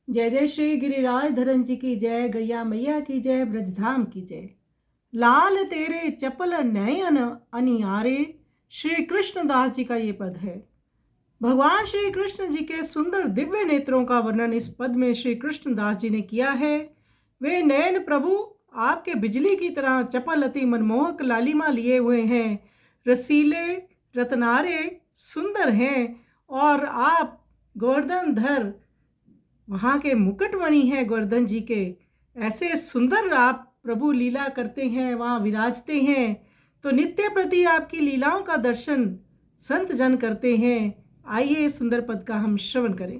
जय जय श्री गिरिराज धरन जी की जय, गैया मैया की जय, ब्रजधाम की जय। लाल तेरे चपल नयन अनियारे, श्री कृष्णदास जी का ये पद है। भगवान श्री कृष्ण जी के सुंदर दिव्य नेत्रों का वर्णन इस पद में श्री कृष्णदास जी ने किया है। वे नयन प्रभु आपके बिजली की तरह चपल अति मनमोहक लालिमा लिए हुए हैं, रसीले रत्नारे सुंदर हैं, और आप गोवर्धन धर, वहाँ के मुकुटमणि हैं गोवर्धन जी के। ऐसे सुंदर आप प्रभु लीला करते हैं, वहाँ विराजते हैं, तो नित्य प्रति आपकी लीलाओं का दर्शन संत जन करते हैं। आइए सुंदर पद का हम श्रवण करें।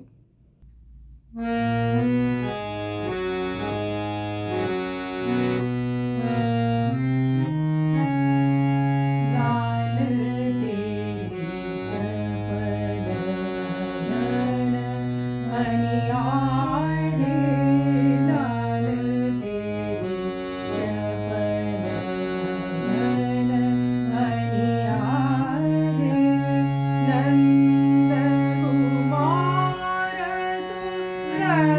लाल तेरे चपल नयन अनियारे, लाल तेरे चपल नयन अनियारे, नंद कुमार सुरत